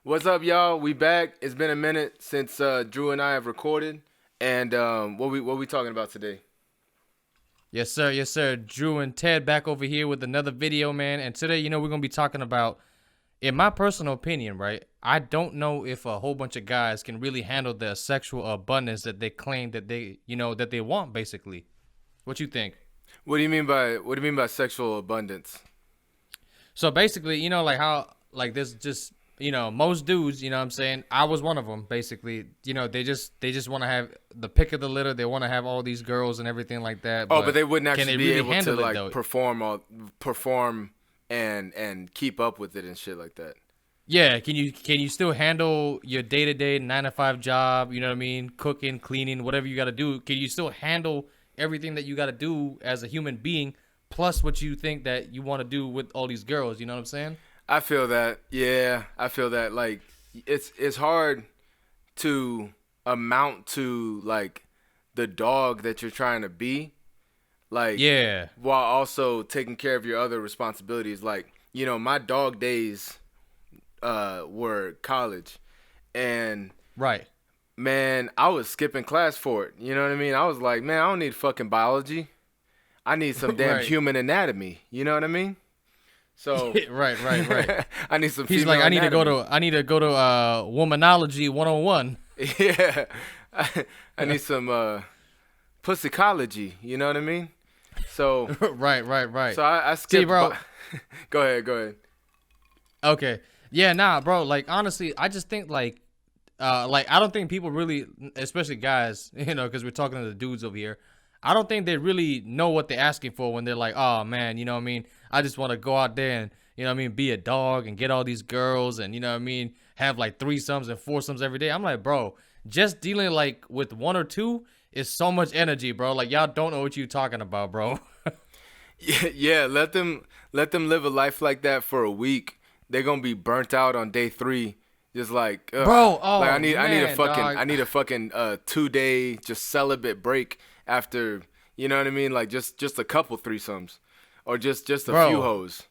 What's up, y'all? We back. It's been a minute since Drew and I have recorded. And what we talking about today? Yes, sir. Yes, sir. Drew and Ted back over here with another video, man. And today, we're going to be talking about, in my personal opinion, right? I don't know if a whole bunch of guys can really handle the sexual abundance that they claim that they want, basically. What you think? What do you mean by sexual abundance? So basically, like how, like this just, most dudes, you know what I'm saying? I was one of them, basically. They just want to have the pick of the litter. They want to have all these girls and everything like that. Oh, but they wouldn't can actually they be really able to handle it, like though? perform and keep up with it and shit like that. Yeah, can you still handle your day-to-day 9 to 5 job, you know what I mean? Cooking, cleaning, whatever you got to do. Can you still handle everything that you got to do as a human being plus what you think that you want to do with all these girls, you know what I'm saying? I feel that. Yeah, I feel that. Like it's hard to amount to like the dog that you're trying to be, like Yeah. while also taking care of your other responsibilities. Like, my dog days were college, and Right. man, I was skipping class for it. You know what I mean? I was like, man, I don't need fucking biology. I need some damn Right. human anatomy. You know what I mean? So Right. I need some He's female like, anatomy. I need to go to Womanology 101. Yeah, I need some pussycology. You know what I mean? So Right. so I See, skipped. bro. Go ahead. Okay. Yeah, nah, bro. Like honestly, I just think like I don't think people really, especially guys, because we're talking to the dudes over here. I don't think they really know what they're asking for when they're like, oh man, you know what I mean? I just want to go out there and be a dog and get all these girls and have like threesomes and foursomes every day. I'm like, bro, just dealing like with one or two is so much energy, bro. Like y'all don't know what you're talking about, bro. Yeah. Let them live a life like that for a week. They're gonna be burnt out on day three. Just like, ugh. Bro, Like oh I need a man, fucking dog. 2 day just celibate break after, you know what I mean? Like just a couple threesomes, or just a few Bro, hoes.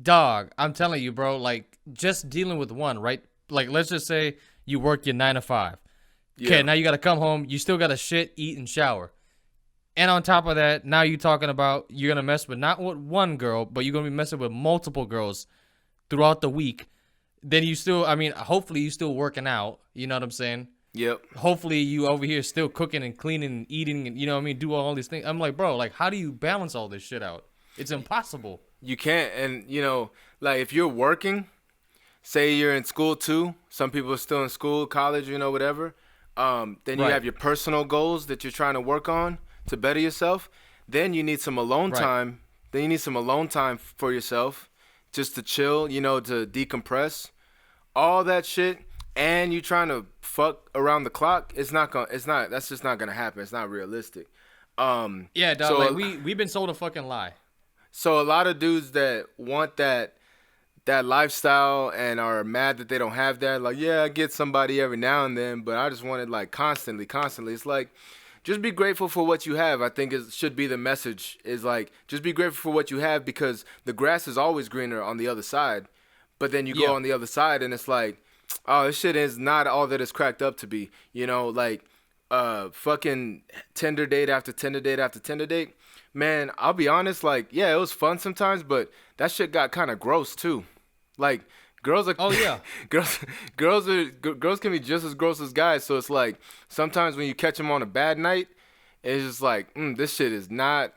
dog, I'm telling you, bro, like just dealing with one, right? Like let's just say you work your 9 to 5. Okay, Yeah. now you gotta come home, you still gotta shit, eat, and shower. And on top of that, now you talking about you're gonna mess with not with one girl, but you're gonna be messing with multiple girls throughout the week. Then you still, I mean, hopefully you still working out. You know what I'm saying? Yep. Hopefully you over here still cooking and cleaning and eating and you know what I mean, do all these things. I'm like, bro, like how do you balance all this shit out? It's impossible. You can't, and like if you're working, say you're in school too. Some people are still in school, college, whatever. Then you Right. have your personal goals that you're trying to work on to better yourself. Then you need some alone Right. time. Then you need some alone time for yourself, just to chill, to decompress, all that shit. And you trying to fuck around the clock. It's not gonna. It's not. That's just not gonna happen. It's not realistic. Yeah, dog, like So we've been sold a fucking lie. so a lot of dudes that want that lifestyle and are mad that they don't have that. Like, yeah, I get somebody every now and then, but I just want it like constantly. It's like, just be grateful for what you have. I think it should be the message. Is like, just be grateful for what you have, because the grass is always greener on the other side. But then you go Yeah. on the other side and it's like, oh, this shit is not all that it's cracked up to be. Like fucking Tinder date after Tinder date after Tinder date. Man, I'll be honest, like, yeah, it was fun sometimes, but that shit got kind of gross too. Like, girls are Oh yeah. girls girls can be just as gross as guys. So it's like sometimes when you catch them on a bad night, it's just like, this shit is not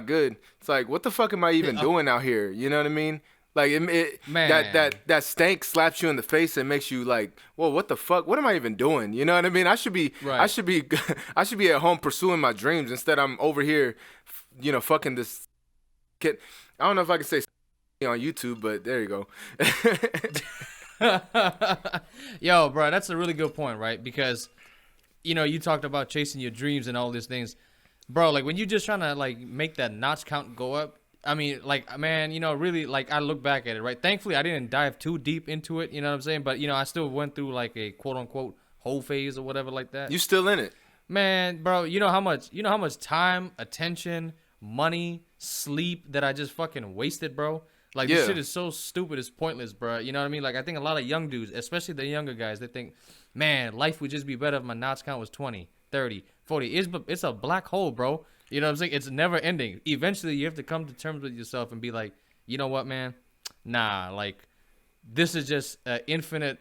good. It's like, what the fuck am I even doing out here? You know what I mean? Like that Man. stank slaps you in the face and makes you like, whoa, what the fuck? What am I even doing? You know what I mean? I Right. should be I should be at home pursuing my dreams. Instead, I'm over here, fucking this kid. I don't know if I can say on YouTube, but there you go. Yo, bro, that's a really good point, right? Because you talked about chasing your dreams and all these things, bro. Like when you just trying to like make that notch count go up. I mean, like, man, really, like I look back at it, right? Thankfully, I didn't dive too deep into it. You know what I'm saying? But I still went through like a quote unquote whole phase or whatever like that. You still in it? Man, bro, you know how much time, attention, money, sleep that I just fucking wasted, bro. Like this Yeah. shit is so stupid, it's pointless, bro. You know what I mean? Like I think a lot of young dudes, especially the younger guys, they think, man, life would just be better if my notch count was 20, 30, 40. It's a black hole, bro. You know what I'm saying? It's never ending. Eventually, you have to come to terms with yourself and be like, you know what, man? Nah, like this is just an infinite,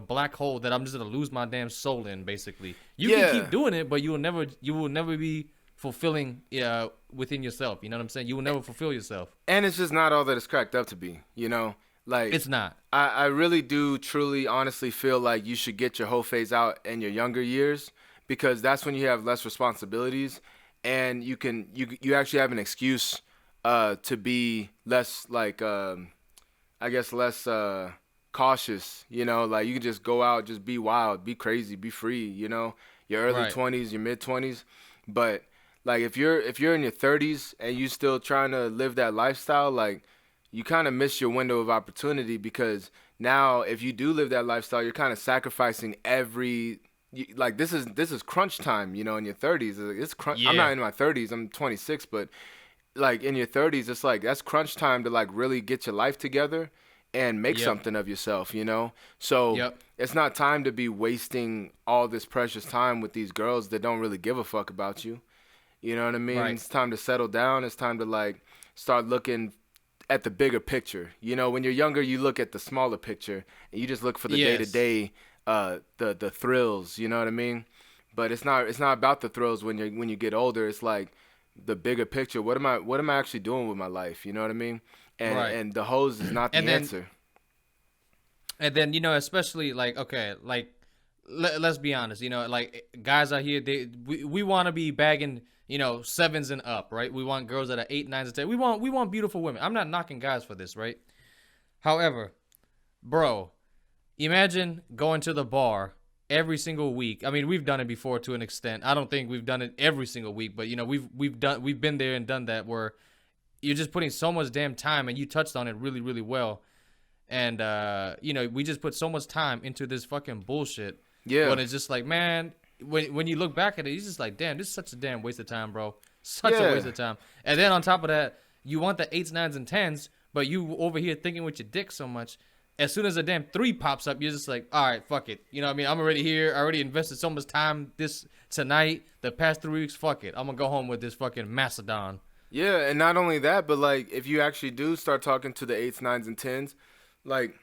black hole that I'm just gonna lose my damn soul in. Basically, you can Yeah. keep doing it, but you will never be fulfilling within yourself. You know what I'm saying? You will never fulfill yourself. And it's just not all that it's cracked up to be, you know? Like, It's not. I really do truly, honestly feel like you should get your whole phase out in your younger years because that's when you have less responsibilities and you actually have an excuse to be less, like, I guess, less cautious, you know? Like, you can just go out, just be wild, be crazy, be free, you know? Your early Right. 20s, your mid 20s. But like if you're in your 30s and you still trying to live that lifestyle, like you kind of miss your window of opportunity because now if you do live that lifestyle, you're kind of sacrificing like this is crunch time, you know, in your 30s. It's crunch. I'm not Yeah. in my 30s. I'm 26, but like in your 30s, it's like that's crunch time to like really get your life together and make Yep. something of yourself, you know? So Yep. it's not time to be wasting all this precious time with these girls that don't really give a fuck about you. You know what I mean? Right. It's time to settle down. It's time to like start looking at the bigger picture. You know, when you're younger, you look at the smaller picture and you just look for the day to Yes. day, the thrills. You know what I mean? But it's not about the thrills when you get older. It's like the bigger picture. What am I actually doing with my life? You know what I mean? And Right. and the hose is not And the then answer. especially like okay, like let's be honest, like guys out here, we want to be bagging, sevens and up, right? We want girls that are eight, nines, and 10. We want beautiful women. I'm not knocking guys for this, right? However, bro, imagine going to the bar every single week. I mean, we've done it before to an extent. I don't think we've done it every single week, but we've been there and done that where you're just putting so much damn time, and you touched on it really, really well. And we just put so much time into this fucking bullshit. Yeah, When it's just like, man, when you look back at it, you're just like, damn, this is such a damn waste of time, bro. Such a yeah, waste of time. And then on top of that, you want the eights, nines, and tens, but you over here thinking with your dick so much. As soon as a damn three pops up, you're just like, all right, fuck it. You know what I mean? I'm already here. I already invested so much time tonight, the past 3 weeks. Fuck it. I'm gonna go home with this fucking Macedon. yeah. And not only that, but like if you actually do start talking to the eights, nines, and tens, like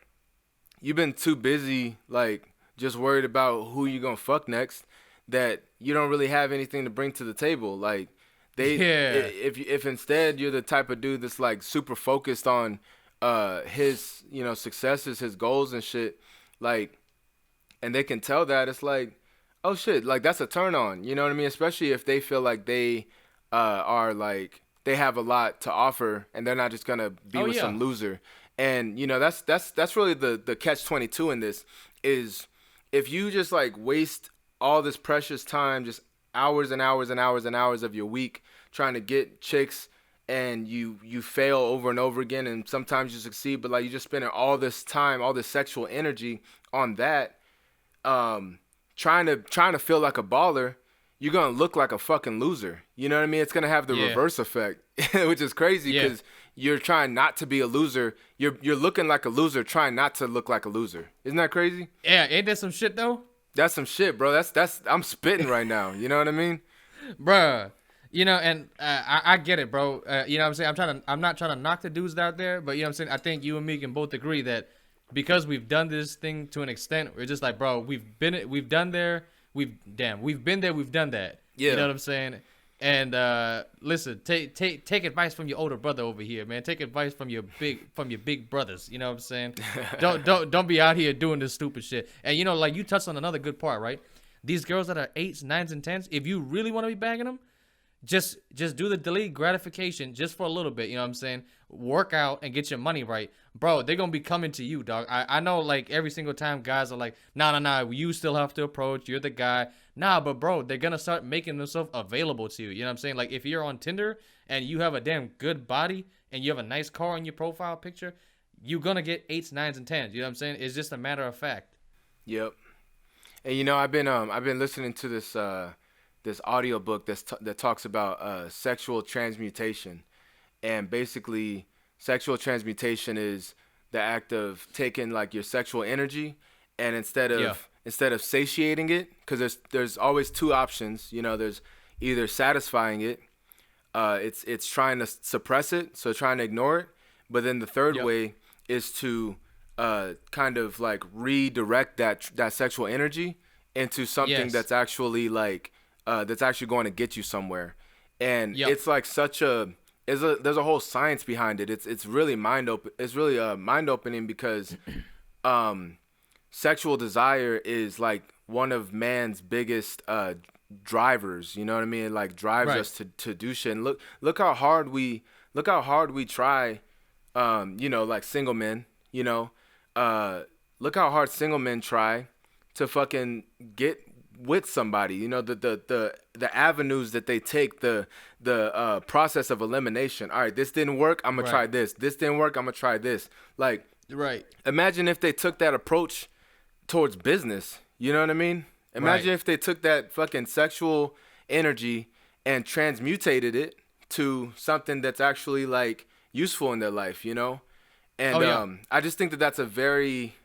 you've been too busy, like just worried about who you gonna fuck next, that you don't really have anything to bring to the table. Like Yeah. if instead you're the type of dude that's like super focused on his successes, his goals and shit, like, and they can tell that it's like, oh shit, like that's a turn on. You know what I mean? Especially if they feel like they are like they have a lot to offer and they're not just gonna be Oh with yeah. some loser. And that's really the catch 22 in this is if you just like waste all this precious time, just hours and hours and hours and hours of your week trying to get chicks, and you fail over and over again, and sometimes you succeed, but like you just spending all this time, all this sexual energy on that, um, trying to feel like a baller, you're gonna look like a fucking loser. You know what I mean? It's gonna have the Yeah. reverse effect, which is crazy Yeah. because you're trying not to be a loser. You're looking like a loser, trying not to look like a loser. Isn't that crazy? Yeah. Ain't that some shit though? That's some shit, bro. That's I'm spitting right now. You know what I mean? Bruh. And I get it, bro. You know what I'm saying? I'm not trying to knock the dudes out there, but you know what I'm saying? I think you and me can both agree that because we've done this thing to an extent, we're just like, bro, we've done there, we've been there, we've done that. You Yeah. know what I'm saying? And listen, take advice from your older brother over here, man. Take advice from your big brothers. You know what I'm saying? Don't be out here doing this stupid shit. And like you touched on another good part, right? These girls that are eights, nines, and tens, if you really want to be bagging them, just do the delayed gratification just for a little bit. You know what I'm saying? Work out and get your money right, bro. They're gonna be coming to you, dog. I know, like every single time guys are like, nah. You still have to approach. You're the guy. Nah, but bro, they're gonna start making themselves available to you. You know what I'm saying? Like if you're on Tinder and you have a damn good body and you have a nice car on your profile picture, you're gonna get eights, nines, and tens. You know what I'm saying? It's just a matter of fact. Yep. And I've been listening to this audiobook that talks about sexual transmutation, and basically Sexual transmutation is the act of taking like your sexual energy, and Yeah. instead of satiating it, because there's always two options. You know, there's either satisfying it, it's trying to suppress it, so trying to ignore it. But then the third Yep. way is to kind of like redirect that sexual energy into something Yes. that's actually going to get you somewhere. And Yep. it's like such a there's a whole science behind it. It's really mind opening because um sexual desire is like one of man's biggest drivers, you know what I mean? It like drives Right. us to do shit. And look how hard we try, like single men, you know. Uh Look how hard single men try to fucking get with somebody. You know, the avenues that they take, the process of elimination. All right, this didn't work, I'm gonna Right. try this. This didn't work, I'm gonna try this. Like, Right. imagine if they took that approach towards business. You know what I mean? Right. Imagine if they took that fucking sexual energy and transmutated it to something that's actually like useful in their life, you know? Oh And yeah. I just think that that's a very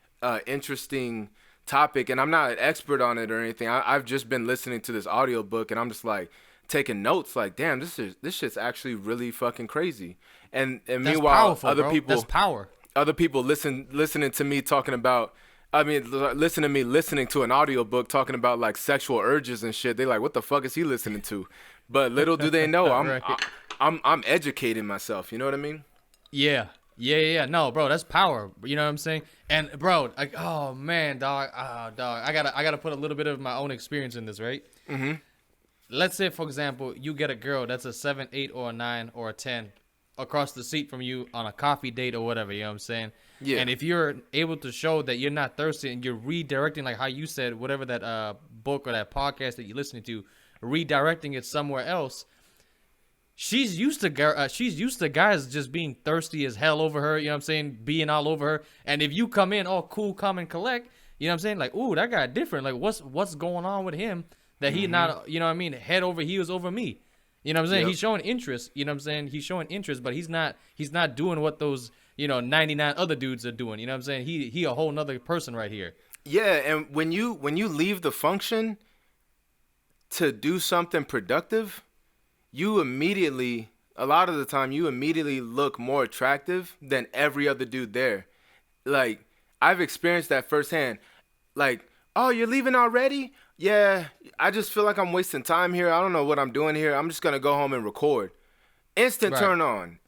interesting topic, and I'm not an expert on it or anything. I've just been listening to this audiobook, and I'm just like taking notes, like, damn, this shit's actually really fucking crazy. And That's meanwhile, powerful, bro. That's power. other people listening to me talking about, I mean, listen to me listening to an audiobook talking about like sexual urges and shit. They like, what the fuck is he listening to? But little do they know, Right. I'm educating myself. You know what I mean? Yeah. Yeah. No, bro, that's power. You know what I'm saying? And bro, like, oh man, dog, dog, I gotta put a little bit of my own experience in this, right? Mm-hmm. Let's say, for example, you get a girl that's a 7, 8, or a 9 or a 10 across the seat from you on a coffee date or whatever. You know what I'm saying? Yeah. And if you're able to show that you're not thirsty and you're redirecting, like how you said, whatever that book or that podcast that you're listening to, redirecting it somewhere else. She's used to guys just being thirsty as hell over her, you know what I'm saying, being all over her. And if you come in all cool, calm, and collect, you know what I'm saying, like, ooh, that guy different. Like, what's going on with him that he not, you know what I mean, head over heels over me. You know what I'm saying? Yep. He's showing interest, you know what I'm saying? He's showing interest, but he's not doing what those, 99 other dudes are doing. You know what I'm saying? He a whole nother person right here. Yeah, and when you leave the function to do something productive, you immediately, a lot of the time, you immediately look more attractive than every other dude there. Like, I've experienced that firsthand. Like, oh, you're leaving already? Yeah, I just feel like I'm wasting time here. I don't know what I'm doing here. I'm just gonna go home and record. Right. Instant turn on,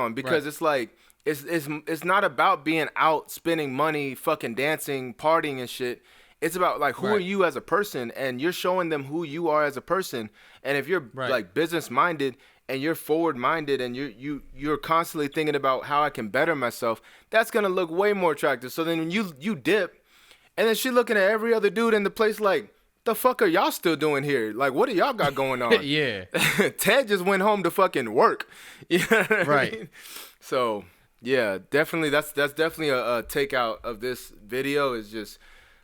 Right. because it's like it's not about being out spending money, fucking dancing, partying and shit. It's about like, who are Right. you as a person, and you're showing them who you are as a person. And if you're Right. like business minded and you're forward minded and you're constantly thinking about how I can better myself, that's gonna look way more attractive. So then when you dip, and then she looking at every other dude in the place like, the fuck are y'all still doing here? Like, what do y'all got going on? Yeah. Ted just went home to fucking work. You know what I Right. mean? So yeah, definitely that's definitely a takeout of this video, is just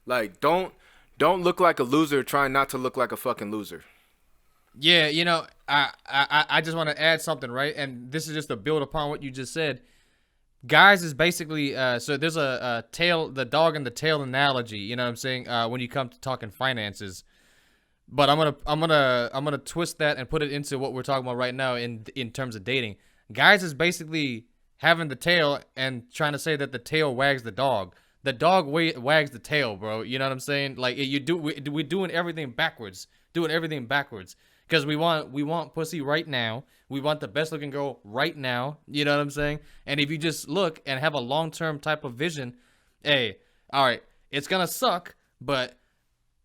like, don't look like a loser trying not to look like a fucking loser. Yeah, I just want to add something, right? And this is just to build upon what you just said. Guys is basically so there's a tail, the dog and the tail analogy. You know what I'm saying? When you come to talking finances, but I'm gonna twist that and put it into what we're talking about right now in terms of dating. Guys is basically having the tail and trying to say that the tail wags the dog. The dog wags the tail, bro. You know what I'm saying? Like, we're doing everything backwards, because we want pussy right now. We want the best looking girl right now. You know what I'm saying? And if you just look and have a long term type of vision, hey, all right, it's gonna suck, but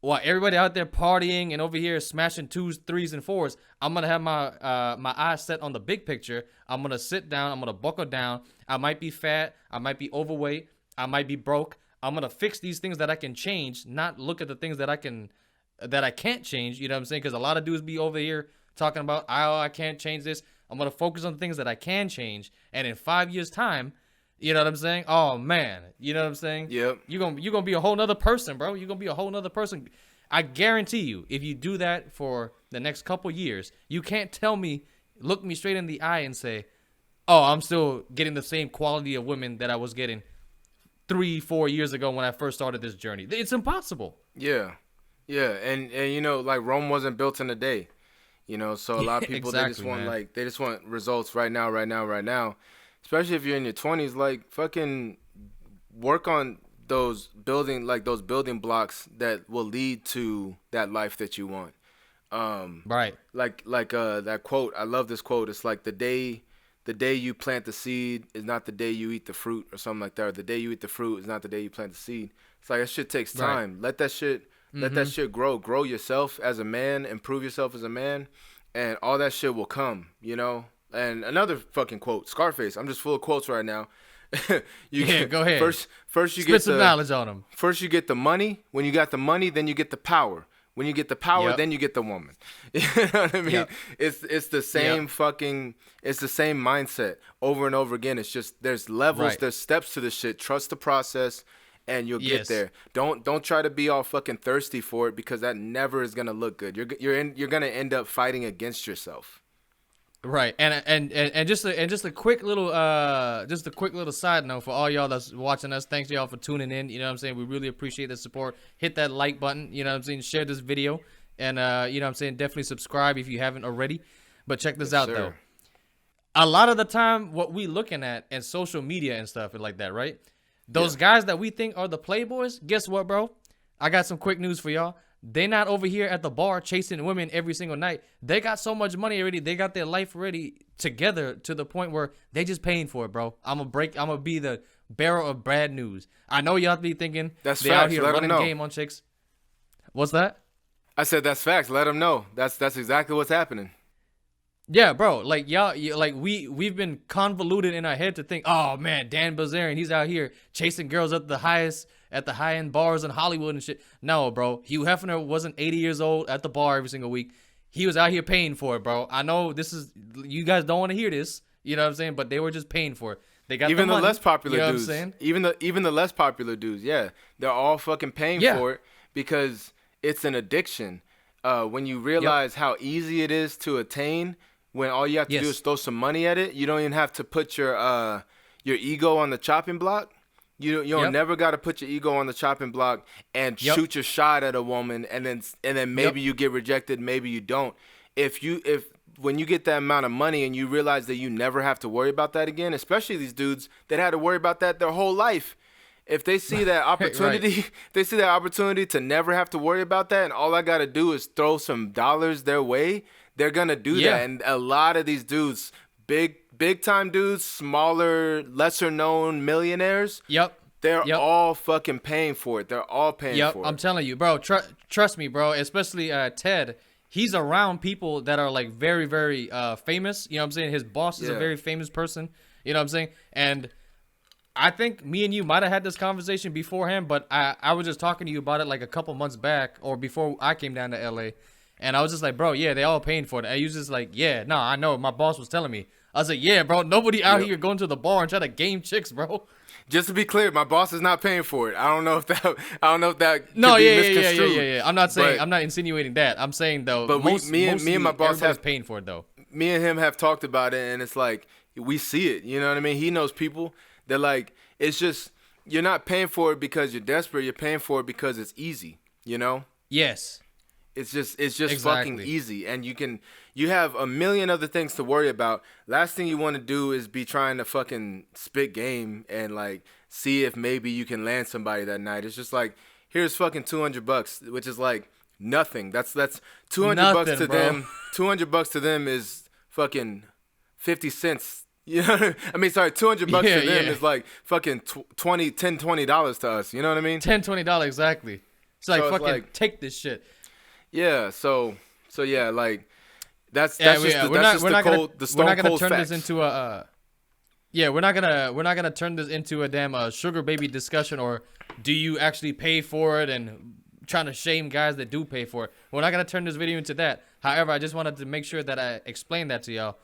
while everybody out there partying and over here smashing 2s, 3s, and 4s, I'm gonna have my eyes set on the big picture. I'm gonna sit down. I'm gonna buckle down. I might be fat. I might be overweight. I might be broke. I'm gonna fix these things that I can change, not look at the things that I can't change. You know what I'm saying? Because a lot of dudes be over here talking about, oh, I can't change this. I'm gonna focus on the things that I can change, and in 5 years' time, you know what I'm saying? Oh man, you know what I'm saying? Yep. You're gonna be a whole nother person, bro. You're gonna be a whole nother person. I guarantee you, if you do that for the next couple years, you can't tell me, look me straight in the eye and say, oh, I'm still getting the same quality of women that I was getting 3-4 years ago when I first started this journey. It's impossible. Yeah, yeah, and you know, like Rome wasn't built in a day. You know, so a lot of people they just Exactly, want man. like they just want results right now, right now, right now. Especially if you're in your 20s, like fucking work on those building blocks that will lead to that life that you want. Um, Right. like that quote. I love this quote. It's like the day you plant the seed is not the day you eat the fruit or something like that. Or the day you eat the fruit is not the day you plant the seed. It's like that shit takes Right. time. Let that shit grow. Grow yourself as a man, improve yourself as a man, and all that shit will come, you know? And another fucking quote, Scarface. I'm just full of quotes right now. you Yeah, get, go ahead. first you Spit get some the knowledge on them. First you get the money. When you got the money, then you get the power. When you get the power, Yep. then you get the woman. You know what I mean? Yep. It's the Yep. same fucking it's the same mindset over and over again. It's just there's levels, Right. there's steps to the shit. Trust the process and you'll get Yes. there. Don't try to be all fucking thirsty for it because that never is going to look good. You're going to end up fighting against yourself. Right, and just a quick little side note for all y'all that's watching us. Thanks y'all for tuning in. You know what I'm saying? We really appreciate the support. Hit that like button. You know what I'm saying? Share this video, and you know what I'm saying? Definitely subscribe if you haven't already. But check this out Sir. though. A lot of the time, what we looking at in social media and stuff like that, right? Those guys that we think are the playboys. Guess what, bro? I got some quick news for y'all. They not over here at the bar chasing women every single night. They got so much money already. They got their life already together to the point where they just paying for it, bro. I'm gonna be the bearer of bad news. I know y'all be thinking That's they out facts. here Let 'em running know. game on chicks. What's that? I said that's facts. Let them know. That's exactly what's happening. Yeah, bro. Like like we've been convoluted in our head to think, oh man, Dan Bilzerian, he's out here chasing girls at the high end bars in Hollywood and shit. No, bro. Hugh Hefner wasn't 80 years old at the bar every single week. He was out here paying for it, bro. I know you guys don't want to hear this, you know what I'm saying? But they were just paying for it. They got Even the the money, less popular you know dudes, what I'm saying? even the less popular dudes, yeah, they're all fucking paying Yeah. for it because it's an addiction. When you realize how easy it is to attain, when all you have to do Yes. is throw some money at it, you don't even have to put your ego on the chopping block. You don't Yep. never got to put your ego on the chopping block and Yep. shoot your shot at a woman, and then maybe you get rejected, maybe you don't. If when you get that amount of money and you realize that you never have to worry about that again, especially these dudes that had to worry about that their whole life. If they see that opportunity, they see that opportunity to never have to worry about that, and all I gotta do is throw some dollars their way, they're gonna do Yeah. that. And a lot of these dudes, big time dudes, smaller, lesser known millionaires, Yep. they're Yep. all fucking paying for it. They're all paying Yep, for it. I'm telling you, bro. Trust me, bro. Especially Ted. He's around people that are like very, very famous. You know what I'm saying? His boss is a Yeah. very famous person. You know what I'm saying? And I think me and you might have had this conversation beforehand, but I was just talking to you about it like a couple months back or before I came down to LA. And I was just like, bro, yeah, they all paying for it. And he was just like, yeah, no, I know. My boss was telling me. I was like, yeah, bro, nobody out Yep. here going to the bar and try to game chicks, bro. Just to be clear, my boss is not paying for it. I don't know if that No, could be yeah. misconstrued. I'm not saying, But- I'm not insinuating that. I'm saying though, But me and my boss everybody's have paying for it though. me and him have talked about it, and it's like we see it. You know what I mean? He knows people. They're like, it's just you're not paying for it because you're desperate. You're paying for it because it's easy. You know? Yes. It's just fucking Exactly. easy, and you have a million other things to worry about. Last thing you want to do is be trying to fucking spit game and like see if maybe you can land somebody that night. It's just like here's fucking $200, which is like nothing. That's $200 Nothing, to bro. them. $200 to them is fucking 50 cents. You know, I mean, sorry, $200 Yeah, to them yeah. is like fucking $20 to us. You know what I mean? $10-$20 exactly. It's like So it's fucking like- take this shit. Yeah. So yeah, like that's Yeah, just the, we're that's not just we're the not gonna cold, the we're stone not gonna cold turn facts. this into a yeah, we're not gonna turn this into a damn sugar baby discussion or do you actually pay for it and trying to shame guys that do pay for it. We're not gonna turn this video into that. However, I just wanted to make sure that I explained that to y'all.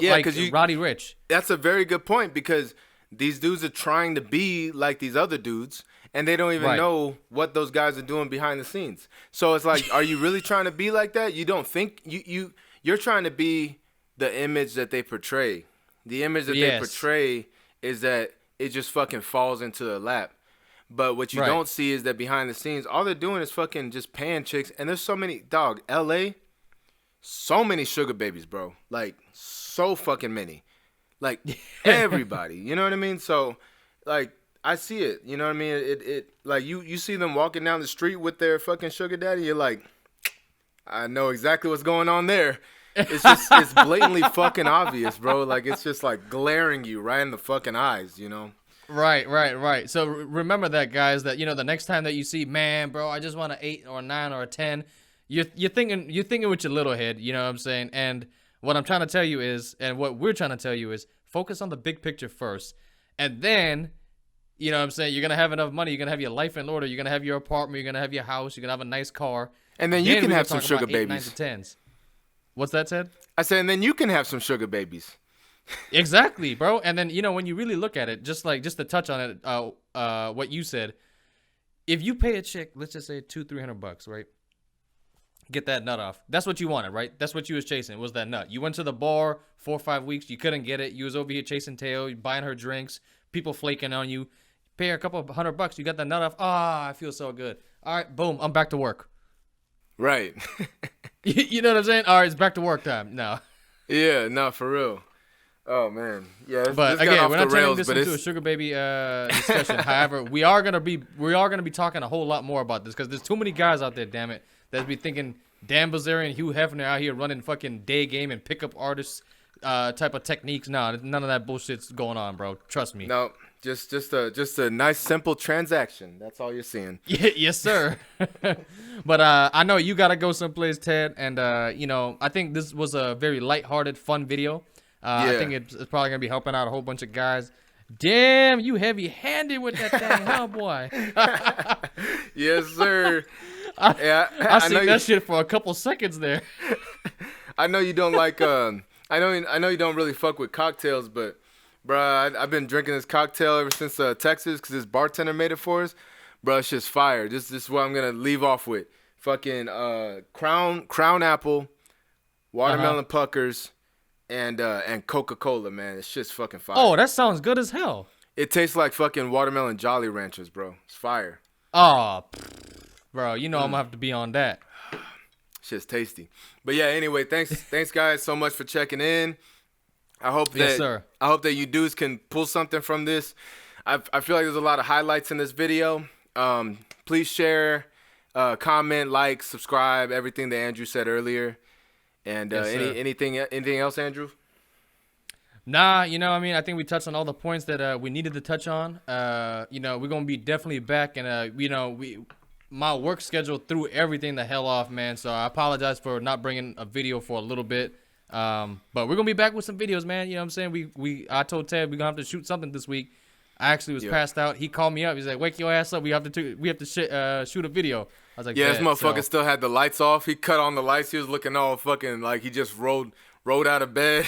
Yeah, like 'cause Roddy Rich. That's a very good point because these dudes are trying to be like these other dudes and they don't even Right. know what those guys are doing behind the scenes. So it's like, are you really trying to be like that? You don't think you're trying to be the image that they portray. The image that they Yes. portray is that it just fucking falls into their lap. But what you Right. don't see is that behind the scenes, all they're doing is fucking just paying chicks. And there's so many, dog, LA, so many sugar babies, bro. Like, so fucking many. Like, everybody. You know what I mean? So, like, I see it. You know what I mean? It like, you see them walking down the street with their fucking sugar daddy. You're like, I know exactly what's going on there. It's blatantly fucking obvious, bro. Like, it's just like glaring you right in the fucking eyes, you know? Right. So remember that, guys. That the next time that you see, man, bro, I just want an 8 or a 9 or a 10. You're thinking with your little head. You know what I'm saying? And what I'm trying to tell you is, and what we're trying to tell you is, focus on the big picture first, and then, you know what I'm saying, you're gonna have enough money. You're gonna have your life in order. You're gonna have your apartment. You're gonna have your house. You're gonna have a nice car. And then you can we have talk some sugar about 8, 9 babies. to 10s. What's that, Ted? I said, and then you can have some sugar babies. Exactly, bro. And then when you really look at it, just to touch on it, what you said, if you pay a chick, let's just say $200-300, right? Get that nut off. That's what you wanted, right? That's what you was chasing. Was that nut? You went to the bar 4 or 5 weeks, you couldn't get it. You was over here chasing tail, buying her drinks, people flaking on you. Pay her a couple of $100, you got that nut off. I feel so good. All right, boom, I'm back to work. Right. You know what I'm saying? All right, it's back to work time now. Yeah, no, for real. Oh man, yeah. But this got again, off we're the not turning rails, this but into a it's sugar baby discussion. However, we are gonna be talking a whole lot more about this because there's too many guys out there, damn it, that be thinking Dan Bilzerian and Hugh Hefner out here running fucking day game and pickup artists type of techniques. Nah, none of that bullshit's going on, bro. Trust me. no, just a nice simple transaction. That's all you're seeing. Yeah, yes, sir. But I know you gotta go someplace, Ted, and I think this was a very lighthearted, fun video. I Yeah. think it's probably gonna be helping out a whole bunch of guys. Damn, you heavy-handed with that thing, huh, boy? Yes, sir. I Yeah, seen know that shit for a couple seconds there. I know you don't like. I know you don't really fuck with cocktails, but, bruh, I've been drinking this cocktail ever since Texas because this bartender made it for us. Bruh, it's just fire. This is what I'm gonna leave off with. Fucking crown apple, watermelon puckers, and Coca-Cola, man. It's just fucking fire. Oh, that sounds good as hell. It tastes like fucking watermelon Jolly Ranchers, bro. It's fire. Oh, bro, I'm gonna have to be on that. Shit's tasty. But yeah, anyway, thanks guys so much for checking in. I hope that Yes, sir. I hope that you dudes can pull something from this. I feel like there's a lot of highlights in this video. Please share, comment, like, subscribe, everything that Andrew said earlier. And Yes, sir. anything else, Andrew? Nah, I think we touched on all the points that we needed to touch on. We're gonna be definitely back, and my work schedule threw everything the hell off, man. So I apologize for not bringing a video for a little bit. But we're gonna be back with some videos, man. You know what I'm saying? I told Ted we're gonna have to shoot something this week. I actually was passed out. He called me up. He's like, "Wake your ass up. We have to shoot a video." I was like, Yeah, this "Bet." motherfucker So- still had the lights off. He cut on the lights. He was looking all fucking like he just rolled out of bed.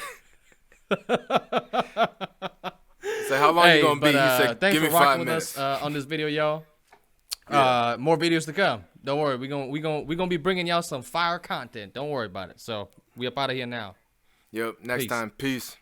So how long you gonna be? He said, thanks "Give me for rocking 5 with minutes." us on this video, y'all. Yeah. More videos to come. Don't worry. We gonna be bringing y'all some fire content. Don't worry about it. So we up out of here now. Yep. Next Peace. time. Peace.